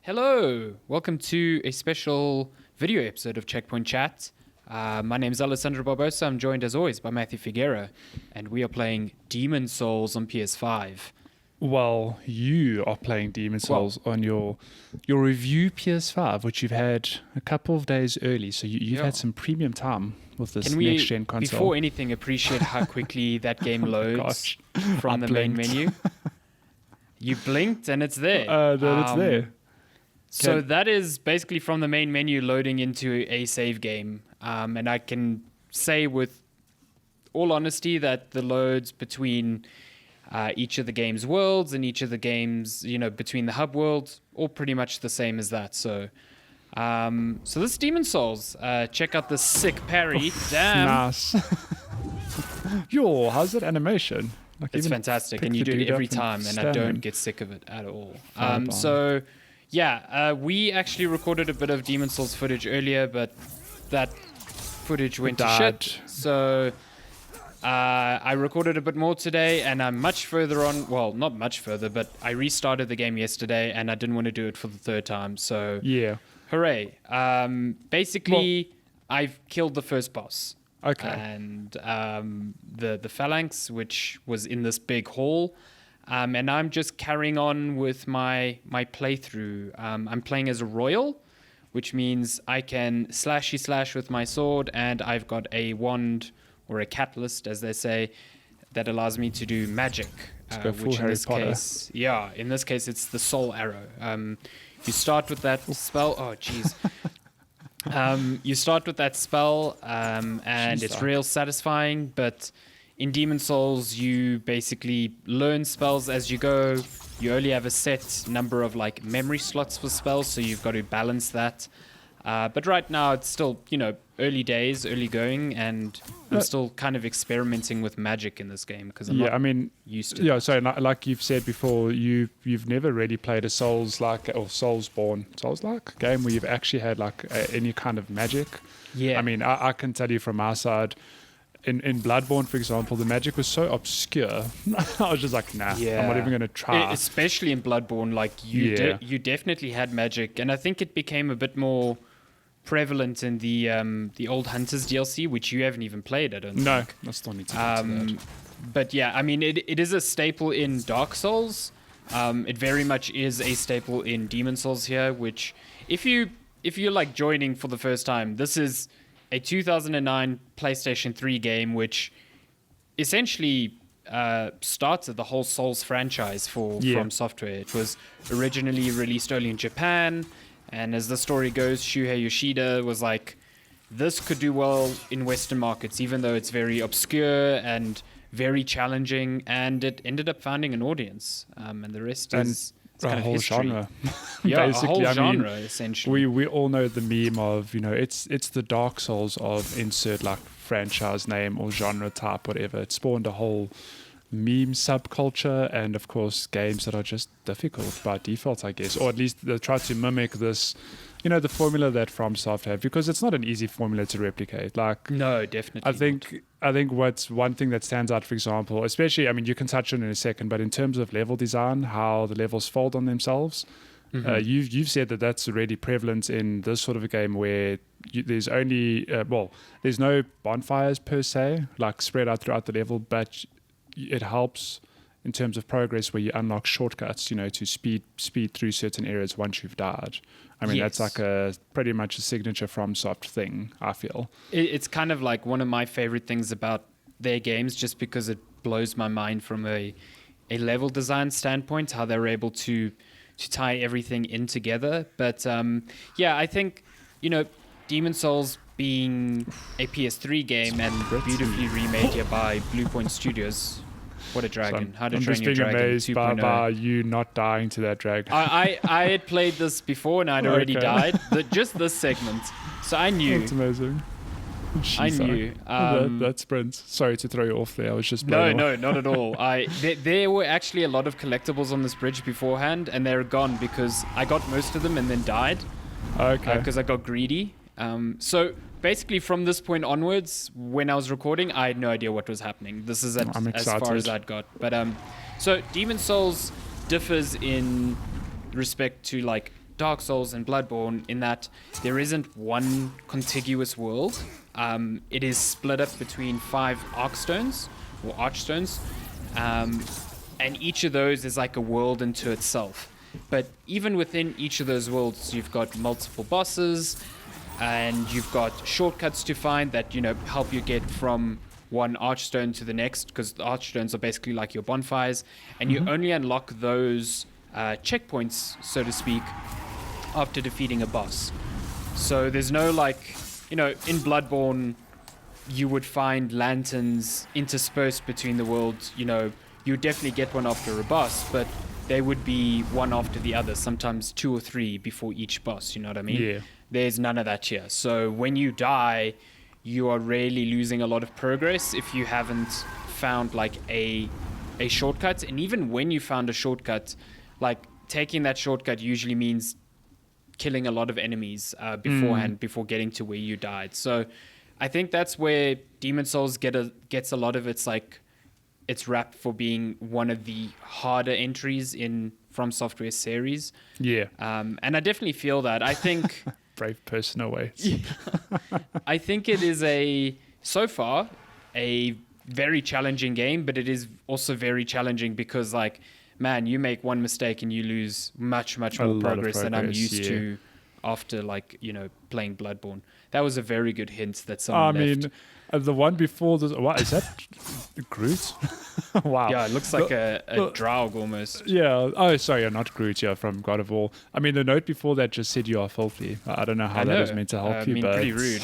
Hello, welcome to a special video episode of Checkpoint Chat. My name is Alessandro Barbosa. I'm joined as always by Matthew Figuera, and we are playing Demon Souls on PS5. Well, you are playing Demon Souls on your review PS5, which you've had a couple of days early, so you've had some premium time with this next-gen console. Before anything, appreciate how quickly that game loads from the main menu? You blinked and it's there. It's there. So that is basically from the main menu loading into a save game. And I can say with all honesty that the loads between each of the game's worlds and each of the games, between the hub worlds, all pretty much the same as that. So this Demon Souls, check out the sick parry. Damn. Nice. How's that animation? It's fantastic, and you do it every time, and I don't get sick of it at all. We actually recorded a bit of Demon Souls footage earlier, but that footage went to shit. So I recorded a bit more today, and I'm much further on. Well, not much further, but I restarted the game yesterday, and I didn't want to do it for the third time. So yeah, hooray! I've killed the first boss. Okay. And the phalanx, which was in this big hall. And I'm just carrying on with my playthrough. I'm playing as a royal, which means I can slashy slash with my sword, and I've got a wand or a catalyst, as they say, that allows me to do magic. Which in this case, it's the soul arrow. You start with that spell. Oh, jeez. You start with that spell, and it's real satisfying, but in Demon Souls, you basically learn spells as you go. You only have a set number of memory slots for spells, so you've got to balance that. But right now, it's still, early days, early going, and I'm still kind of experimenting with magic in this game because I'm not used to it. Yeah, so like you've said before, you've never really played a Souls-like or Souls-like game where you've actually had any kind of magic. Yeah. I mean, I can tell you from our side, in Bloodborne, for example, the magic was so obscure. I was just like, nah, I'm not even going to try. Especially in Bloodborne, you definitely had magic, and I think it became a bit more prevalent in the old Hunters DLC, which you haven't even played, I don't think. No, I still need to get to that. But yeah, I mean, it is a staple in Dark Souls. It very much is a staple in Demon Souls here, which if you're joining for the first time, this is a 2009 PlayStation 3 game, which essentially started the whole Souls franchise from Software. It was originally released only in Japan, and as the story goes, Shuhei Yoshida was like, this could do well in Western markets, even though it's very obscure and very challenging, and it ended up finding an audience. And the rest is a whole genre. Yeah, basically, a whole genre, essentially. We all know the meme of, it's the Dark Souls of insert franchise name or genre type, whatever. It spawned a whole meme subculture, and of course games that are just difficult by default, I guess, or at least they try to mimic this, the formula that FromSoft have, because it's not an easy formula to replicate. No, definitely. I think what's one thing that stands out, for example, especially, you can touch on it in a second, but in terms of level design, how the levels fold on themselves, you've said that that's already prevalent in this sort of a game where there's only there's no bonfires per se, spread out throughout the level, but it helps in terms of progress where you unlock shortcuts, to speed through certain areas once you've died. That's pretty much a signature FromSoft thing, I feel. It's kind of one of my favorite things about their games, just because it blows my mind from a level design standpoint, how they're able to tie everything in together. But I think, Demon Souls being a PS3 game and beautifully remade here by Bluepoint Studios. What a dragon. So How to Train Your Dragon 2.0. I'm just being amazed by you not dying to that dragon. I had played this before and I'd already died. Just this segment. So I knew. That's amazing. I knew. That sprint. Sorry to throw you off there. I was just blown off. No, not at all. There were actually a lot of collectibles on this bridge beforehand, and they're gone because I got most of them and then died. Okay. Because I got greedy. So basically from this point onwards, when I was recording, I had no idea what was happening. This is as far as I'd got. But so Demon Souls differs in respect to Dark Souls and Bloodborne in that there isn't one contiguous world. It is split up between 5 archstones or archstones, and each of those is like a world unto itself. But even within each of those worlds, you've got multiple bosses, and you've got shortcuts to find that help you get from one archstone to the next, because the archstones are basically like your bonfires, and you only unlock those checkpoints, so to speak, after defeating a boss. So there's no in Bloodborne, you would find lanterns interspersed between the worlds. You definitely get one after a boss, but they would be one after the other, sometimes 2 or 3 before each boss, you know what I mean? Yeah. There's none of that here. So when you die, you are really losing a lot of progress if you haven't found a shortcut. And even when you found a shortcut, taking that shortcut usually means killing a lot of enemies beforehand, before getting to where you died. So I think that's where Demon Souls gets a lot of its rap for being one of the harder entries in From Software's series. Yeah. And I definitely feel that. I think Brave personal ways. I think it is so far a very challenging game, but it is also very challenging because man, you make one mistake and you lose much more progress than I'm used to after playing Bloodborne. That was a very good hint that someone left. The one before this, what is that? Groot? Wow. Yeah, it looks like a Draug almost. Yeah. Oh, sorry, not Groot. Yeah, from God of War. The note before that just said you are filthy. I don't know how that was meant to help you, but pretty rude.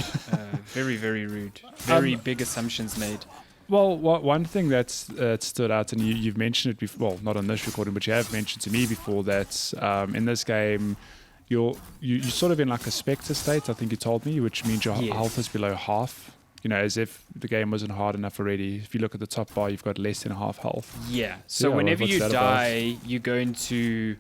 Very, very rude. Very big assumptions made. Well, one thing that stood out, and you've mentioned it before, well, not on this recording, but you have mentioned to me before that in this game, you're sort of in a spectre state, I think you told me, which means your health is below half. As if the game wasn't hard enough already. If you look at the top bar, you've got less than half health. Yeah. So whenever you die, you go into,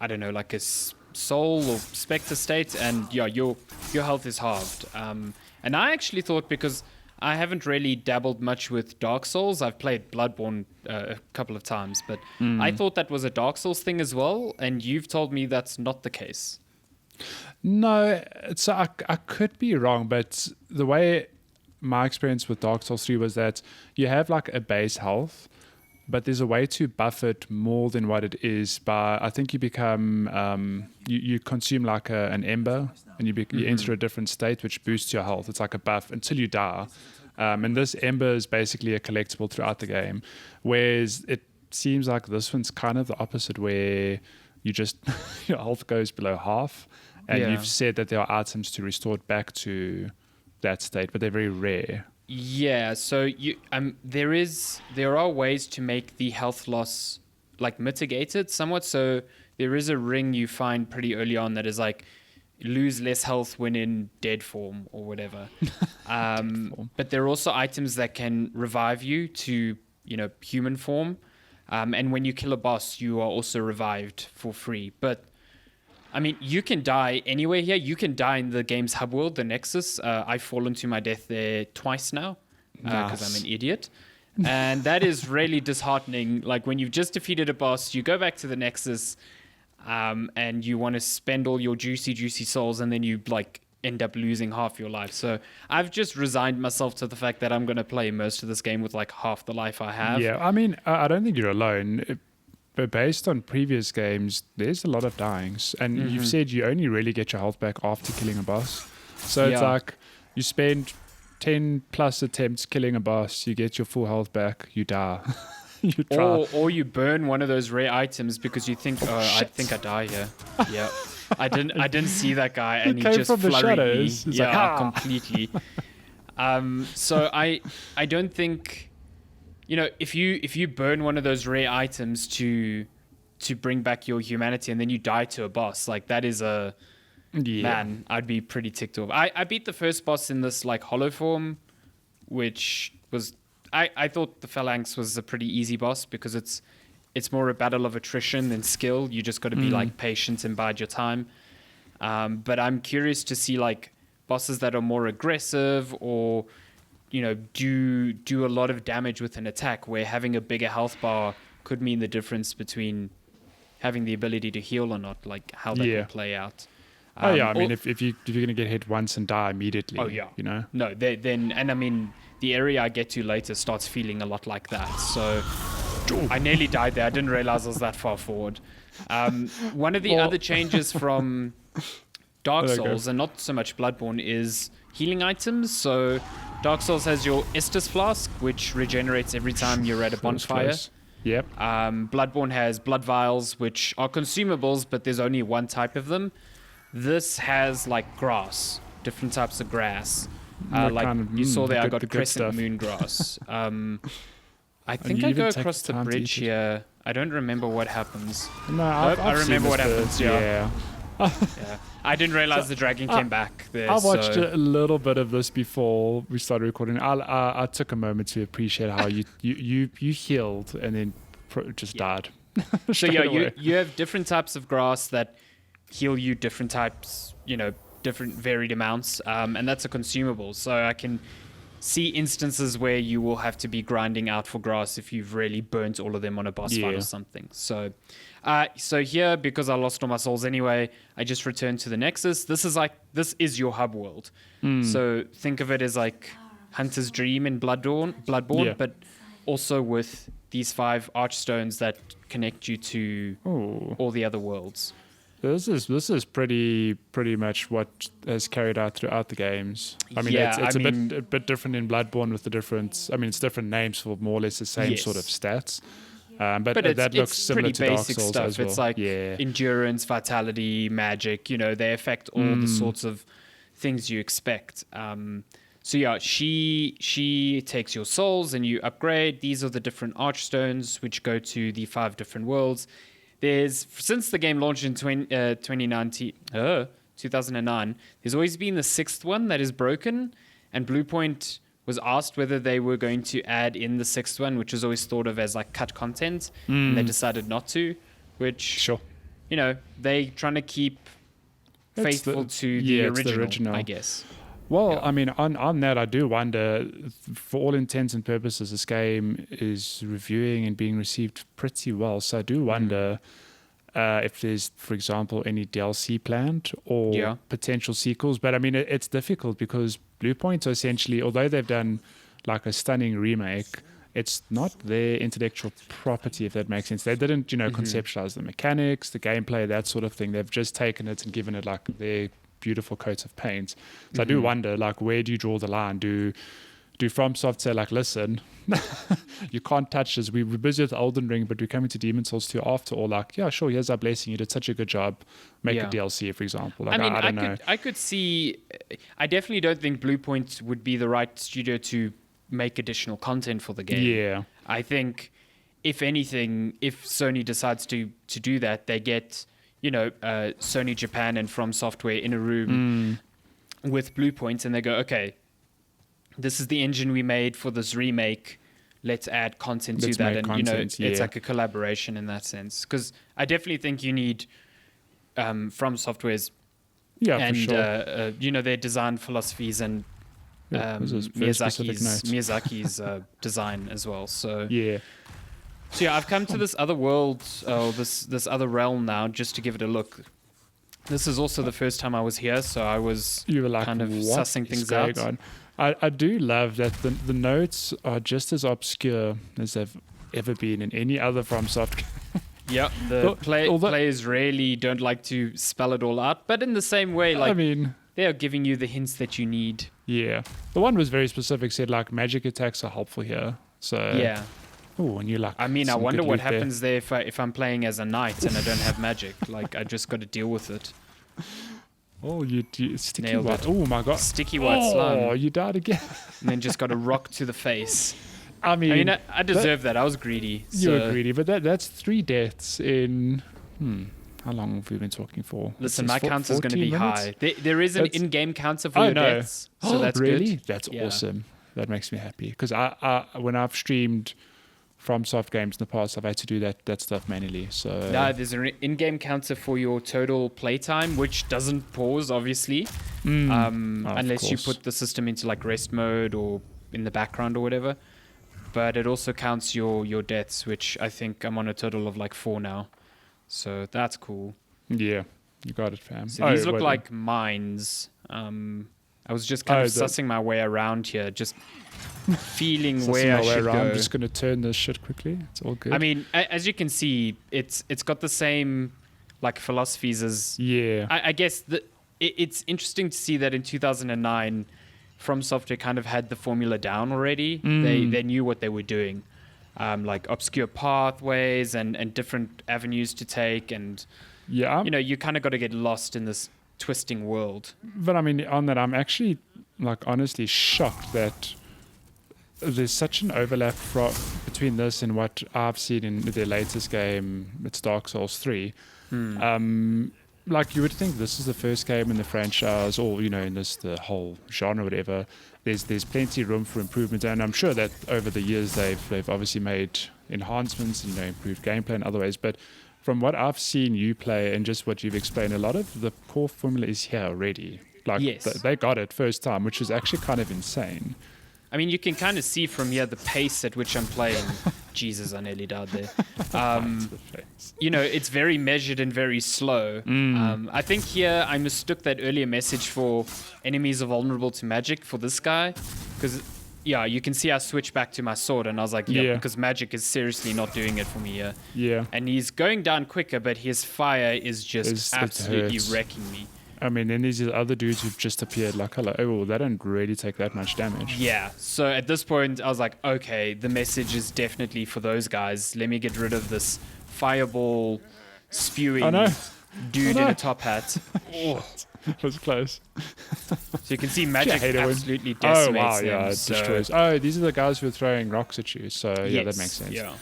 I don't know, a soul or spectre state, and your health is halved. And I actually thought, because I haven't really dabbled much with Dark Souls. I've played Bloodborne a couple of times, but I thought that was a Dark Souls thing as well, and you've told me that's not the case. No, I could be wrong, but the way my experience with Dark Souls 3 was that you have a base health, but there's a way to buff it more than what it is by, I think you become, you consume an ember, and you enter a different state, which boosts your health. It's like a buff until you die. And this ember is basically a collectible throughout the game, whereas it seems like this one's kind of the opposite, where you just, your health goes below half, and you've said that there are items to restore it back to that state, but they're very rare. Yeah, so there are ways to make the health loss mitigated somewhat. So there is a ring you find pretty early on that is lose less health when in dead form or whatever. But there are also items that can revive you to human form, and when you kill a boss, you are also revived for free. But you can die anywhere here. You can die in the game's hub world, the Nexus. I've fallen to my death there twice now because I'm an idiot. And that is really disheartening. When you've just defeated a boss, you go back to the Nexus and you want to spend all your juicy souls, and then you end up losing half your life. So I've just resigned myself to the fact that I'm going to play most of this game with half the life I have. Yeah, I don't think you're alone. But based on previous games, there's a lot of dyings. And you've said you only really get your health back after killing a boss. So it's you spend 10 plus attempts killing a boss, you get your full health back, you die. You try. Or you burn one of those rare items because you think, I think I die here. Yeah. I didn't see that guy, and he just flurried me. Yeah, completely. So I don't think... if you burn one of those rare items to bring back your humanity, and then you die to a boss, that is man, I'd be pretty ticked off. I beat the first boss in this hollow form, which was I thought the Phalanx was a pretty easy boss because it's more a battle of attrition than skill. You just got to be patient and bide your time. But I'm curious to see bosses that are more aggressive, or do a lot of damage with an attack, where having a bigger health bar could mean the difference between having the ability to heal or not, like how that will play out. I mean, if you're going to get hit once and die immediately, you know? No, then, and I mean, the area I get to later starts feeling a lot like that. So I nearly died there. I didn't realize I was that far forward. One of the other changes from Dark Souls, and not so much Bloodborne, is healing items. So Dark Souls has your Estus Flask, which regenerates every time you're at a bonfire. Yep. Bloodborne has blood vials, which are consumables, but there's only one type of them. This has like grass, different types of grass. You saw there, I got crescent moon grass. I think I go across the bridge here. I don't remember what happens. No, I remember what happens. Yeah. I didn't realize the dragon came back there. I watched a little bit of this before we started recording. I took a moment to appreciate how you healed and then just died. So you have different types of grass that heal you different types, different varied amounts, and that's a consumable. So I can see instances where you will have to be grinding out for grass if you've really burnt all of them on a boss fight or something. So here, because I lost all my souls anyway, I just returned to the Nexus. This is your hub world. So think of it as like Hunter's Dream in Bloodborne, but also with these 5 archstones that connect you to all the other worlds. This is pretty much what has carried out throughout the games. I mean, it's a bit different in Bloodborne with the difference. I mean, it's different names for more or less the same sort of stats. But that looks similar to Dark Souls stuff. As well. It's like endurance, vitality, magic. They affect all the sorts of things you expect. She takes your souls and you upgrade. These are the different archstones which go to the 5 different worlds. Since the game launched in 2009, there's always been the 6th one that is broken, and Bluepoint was asked whether they were going to add in the 6th one, which was always thought of as like cut content, and they decided not to, which, they trying to keep faithful to the original, I guess. Well, I mean, on that, I do wonder, for all intents and purposes, this game is reviewing and being received pretty well. So I do wonder if there's, for example, any DLC planned or potential sequels. But I mean, it's difficult because Bluepoint are essentially, although they've done like a stunning remake, it's not their intellectual property, if that makes sense. They didn't, conceptualize the mechanics, the gameplay, that sort of thing. They've just taken it and given it like their beautiful coats of paint. So I do wonder, like, where do you draw the line? Do FromSoft say, like, listen, you can't touch this. We're busy with Elden Ring, but we're coming to Demon's Souls 2 after all. Like, yeah, sure, here's our blessing. You did such a good job. Make a DLC, for example. Like, I don't know. I could see... I definitely don't think Bluepoint would be the right studio to make additional content for the game. Yeah. I think, if anything, if Sony decides to do that, they get... Sony Japan and From Software in a room with Bluepoint, and they go, okay, this is the engine we made for this remake. Let's add content to that, and it's like a collaboration in that sense. Because I definitely think you need From Software's and for sure. Their design philosophies and Miyazaki's design as well. So So I've come to this other world, this other realm now, just to give it a look. This is also the first time I was here, so I was kind of sussing things out. I do love that the notes are just as obscure as they've ever been in any other FromSoft game. Yeah, players really don't like to spell it all out, but in the same way, they are giving you the hints that you need. Yeah, the one was very specific, said like magic attacks are helpful here. So yeah. Oh, and you like. I mean, I wonder what happens there if I'm playing as a knight and I don't have magic. Like, I just got to deal with it. Oh, you sticky white. Oh my god, sticky white slime. Oh, you died again. And then just got a rock to the face. I mean, I deserve that. I was greedy. You were greedy, but that's 3 deaths in. How long have we been talking for? Listen, my counter is going to be high. There is an in-game counter for your deaths, so that's really good. That's awesome. That makes me happy because I when I've streamed FromSoft games in the past, I've had to do that stuff manually. So there's an in-game counter for your total playtime, which doesn't pause, obviously, unless you put the system into like rest mode or in the background or whatever. But it also counts your deaths, which I think I'm on a total of like 4 now. So that's cool. Yeah, you got it, fam. So these look like mines. I was just kind of sussing my way around here, just feeling where I should go. I'm just going to turn this shit quickly. It's all good. I mean, as you can see, it's got the same like philosophies as. Yeah. I guess it's interesting to see that in 2009, From Software kind of had the formula down already. They knew what they were doing, like obscure pathways and different avenues to take, and you kind of got to get lost in this twisting world. But I mean, on that, I'm actually like honestly shocked that there's such an overlap between this and what I've seen in their latest game. It's Dark Souls 3. Like you would think this is the first game in the franchise, or in the whole genre, whatever. There's plenty of room for improvement, and I'm sure that over the years they've obviously made enhancements and improved gameplay in other ways. But from what I've seen you play and just what you've explained, a lot of the core formula is here already. Like yes. They got it first time, which is actually kind of insane. I mean, you can kind of see from here the pace at which I'm playing. Jesus, I nearly died there. It's very measured and very slow. I think here I mistook that earlier message for enemies are vulnerable to magic for this guy. Because, you can see I switched back to my sword and I was like, because magic is seriously not doing it for me here. Yeah. And he's going down quicker, but his fire is just absolutely wrecking me. I mean, then there's these other dudes who've just appeared like, hello, they don't really take that much damage. Yeah, so at this point, I was like, okay, the message is definitely for those guys. Let me get rid of this fireball spewing dude in a top hat. It was close. So you can see magic absolutely decimates them. It destroys. Oh, these are the guys who are throwing rocks at you, so that makes sense. Yeah.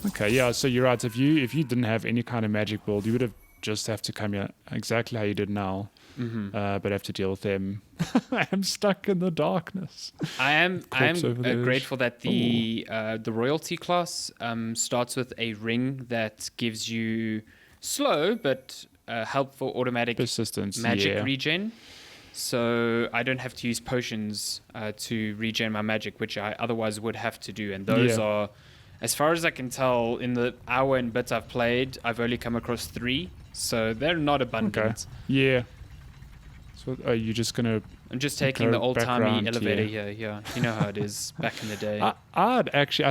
Okay, yeah, so you're right. If you didn't have any kind of magic build, you would have just have to come here exactly how you did now. But have to deal with them. I am stuck in the darkness. I am grateful that the royalty class starts with a ring that gives you slow but helpful automatic persistence magic regen. So I don't have to use potions to regen my magic, which I otherwise would have to do. And those are, as far as I can tell, in the hour and bit I've played, I've only come across 3. So they're not abundant. Okay. Yeah. So are you just going to... I'm just taking the old-timey elevator here. Yeah, you know how it is back in the day. I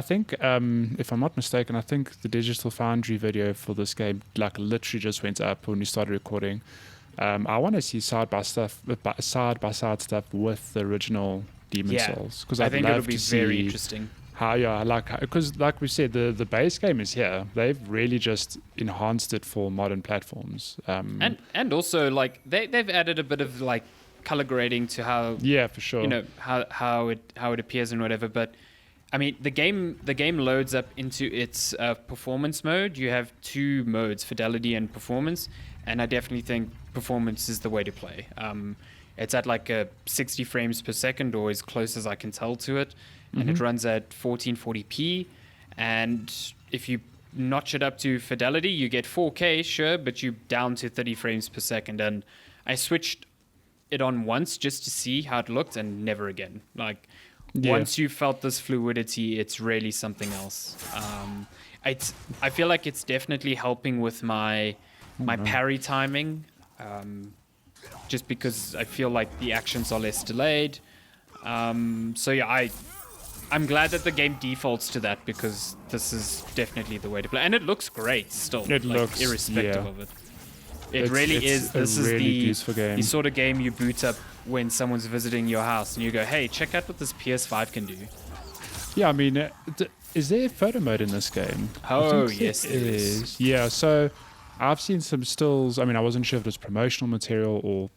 think, if I'm not mistaken, I think the Digital Foundry video for this game literally just went up when we started recording. I want to see side-by-side stuff with the original Demon Souls. Because I think it'll be very interesting. Because like we said, the base game is here. They've really just enhanced it for modern platforms. And also they've added a bit of color grading to how for sure how it appears and whatever. But I mean the game loads up into its performance mode. You have 2 modes, fidelity and performance, and I definitely think performance is the way to play. It's at 60 frames per second, or as close as I can tell to it. And it runs at 1440p, and if you notch it up to fidelity, you get 4K, sure, but you're down to 30 frames per second. And I switched it on once just to see how it looked, and never again. Once you felt this fluidity, it's really something else. I feel like it's definitely helping with my parry timing, just because I feel like the actions are less delayed. I'm glad that the game defaults to that, because this is definitely the way to play. And it looks great still. It looks, irrespective of it. It really is. This is the sort of game you boot up when someone's visiting your house and you go, hey, check out what this PS5 can do. Yeah, I mean, is there a photo mode in this game? Oh, yes, there is. Yeah, so I've seen some stills. I mean, I wasn't sure if it was promotional material or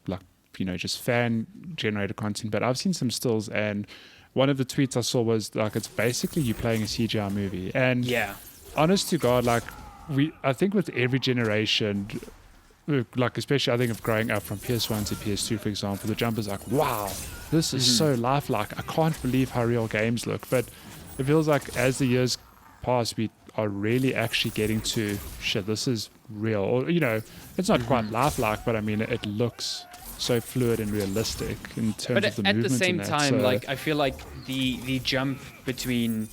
just fan-generated content, but I've seen some stills, and one of the tweets I saw was it's basically you playing a CGI movie. And honest to God, I think with every generation, especially I think of growing up from PS1 to PS2, for example, the jump is wow, this is so lifelike. I can't believe how real games look. But it feels like as the years pass, we are really actually getting to shit, this is real. Or, it's not quite lifelike, but I mean, it looks so fluid and realistic in terms of the movement. But at the same time, I feel like the jump between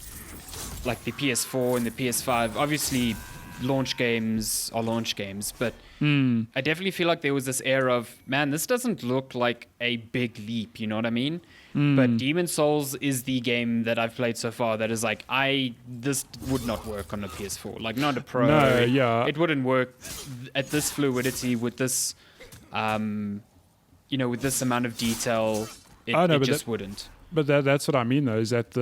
the PS4 and the PS5, obviously launch games are launch games, but I definitely feel like there was this air of, man, this doesn't look like a big leap, you know what I mean? But Demon Souls is the game that I've played so far that is like, this would not work on a PS4, like not a Pro. No, it wouldn't work at this fluidity with this, with this amount of detail. It just wouldn't. But that's what I mean, though, is that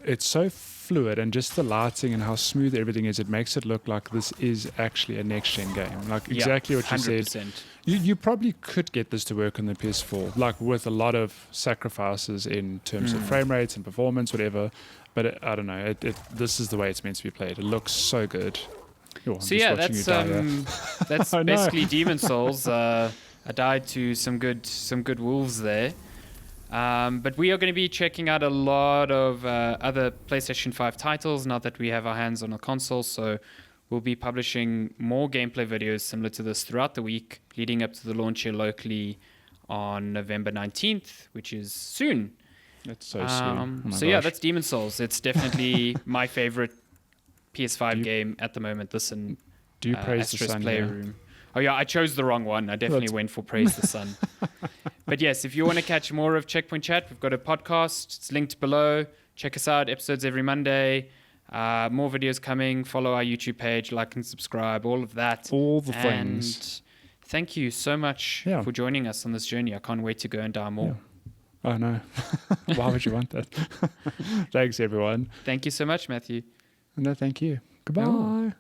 it's so fluid, and just the lighting and how smooth everything is, it makes it look like this is actually a next-gen game. Like exactly what you 100%. said. You probably could get this to work on the PS4, like with a lot of sacrifices in terms of frame rates and performance, whatever. But I don't know. This is the way it's meant to be played. It looks so good. So yeah, that's basically Demon Souls. I died to some good wolves there. But we are going to be checking out a lot of other PlayStation 5 titles now that we have our hands on a console. So we'll be publishing more gameplay videos similar to this throughout the week, leading up to the launch here locally on November 19th, which is soon. That's so soon. So yeah, that's Demon Souls. It's definitely my favorite PS5 game at the moment. This and do you praise the sun? Playroom. Oh yeah, I chose the wrong one. I definitely went for Praise the Sun. But yes, if you want to catch more of Checkpoint Chat, we've got a podcast. It's linked below. Check us out. Episodes every Monday. More videos coming. Follow our YouTube page. Like and subscribe. All of that. All the things. And thank you so much for joining us on this journey. I can't wait to go and die more. Yeah. Oh, no. Why would you want that? Thanks, everyone. Thank you so much, Matthew. No, thank you. Goodbye.